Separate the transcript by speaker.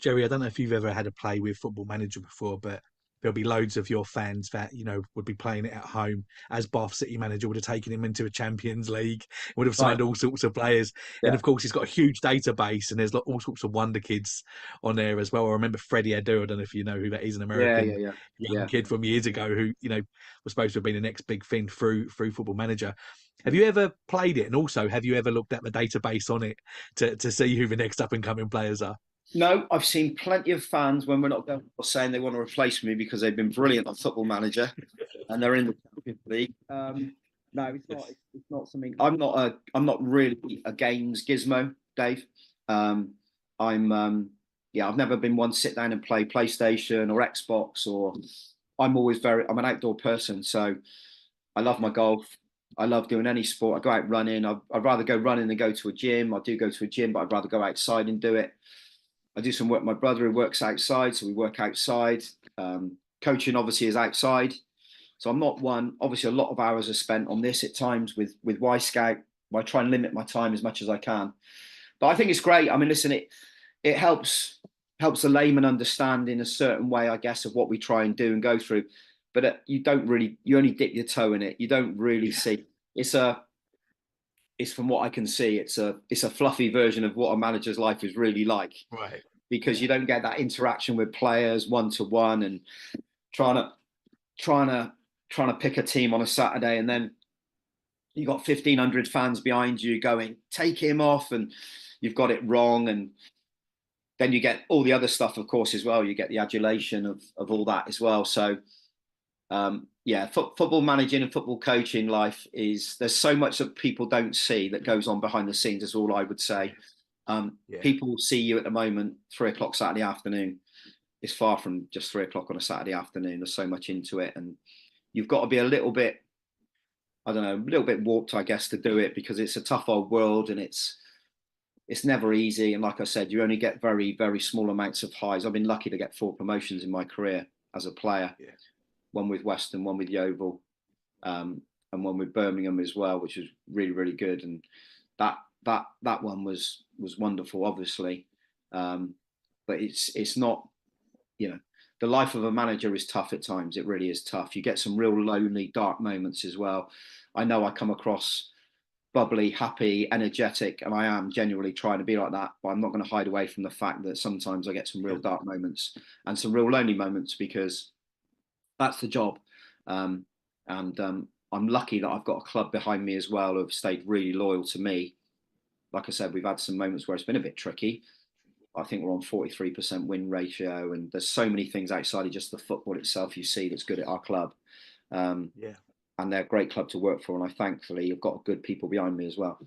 Speaker 1: Jerry, I don't know if you've ever had a play with Football Manager before, but there'll be loads of your fans that, would be playing it at home as Bath City manager, would have taken him into a Champions League, would have
Speaker 2: Right.
Speaker 1: signed all sorts of players. And
Speaker 2: Yeah.
Speaker 1: of course, he's got a huge database and there's all sorts of wonder kids on there as well. I remember Freddie Adu, I don't know if you know who that is, an
Speaker 2: Yeah.
Speaker 1: American
Speaker 2: Yeah. Yeah.
Speaker 1: young
Speaker 2: Yeah.
Speaker 1: kid from years ago who, was supposed to have been the next big thing through Football Manager. Have you ever played it? And also, have you ever looked at the database on it to see who the next up and coming players are?
Speaker 2: No, I've seen plenty of fans when we're not going saying they want to replace me because they've been brilliant on Football Manager and they're in the Champions League. No, it's not.
Speaker 1: Yes.
Speaker 2: It's not something. I'm not really a games gizmo, Dave. Um, yeah. I've never been one to sit down and play PlayStation or Xbox or. I'm an outdoor person, so I love my golf. I love doing any sport. I go out running. I'd rather go running than go to a gym. I do go to a gym, but I'd rather go outside and do it. I do some work. My brother who works outside, so we work outside. Coaching obviously is outside, so I'm not one. Obviously, a lot of hours are spent on this at times with Y Scout. I try and limit my time as much as I can, but I think it's great. I mean, listen, it helps the layman understand in a certain way, I guess, of what we try and do and go through. But you only dip your toe in it. You don't really
Speaker 1: Yeah.
Speaker 2: see. It's from what I can see, it's a fluffy version of what a manager's life is really like
Speaker 1: Right.
Speaker 2: because
Speaker 1: Yeah.
Speaker 2: you don't get that interaction with players one to one and trying to trying to trying to pick a team on a Saturday and then you got 1,500 fans behind you going take him off and you've got it wrong and then you get all the other stuff of course as well. You get the adulation of all that as well. So yeah, football managing and football coaching life is there's so much that people don't see that goes on behind the scenes. Is all I would say.
Speaker 1: Yeah.
Speaker 2: People see you at the moment 3 o'clock Saturday afternoon. It's far from just 3 o'clock on a Saturday afternoon. There's so much into it, and you've got to be a little bit, I don't know, a little bit warped, I guess, to do it because it's a tough old world and it's never easy. And like I said, you only get very very small amounts of highs. I've been lucky to get 4 promotions in my career as a player.
Speaker 1: Yeah.
Speaker 2: One with Western, one with Yeovil, and one with Birmingham as well, which was really really good. And that one was wonderful, obviously. But it's not, the life of a manager is tough at times. It really is tough. You get some real lonely, dark moments as well. I know I come across bubbly, happy, energetic, and I am genuinely trying to be like that. But I'm not going to hide away from the fact that sometimes I get some real
Speaker 1: Yeah.
Speaker 2: dark moments and some real lonely moments because that's the job. And I'm lucky that I've got a club behind me as well who have stayed really loyal to me. Like I said, we've had some moments where it's been a bit tricky. I think we're on 43% win ratio, and there's so many things outside of just the football itself you see that's good at our club. Um,
Speaker 1: Yeah.
Speaker 2: and they're a great club to work for, and I thankfully have got good people behind me as well.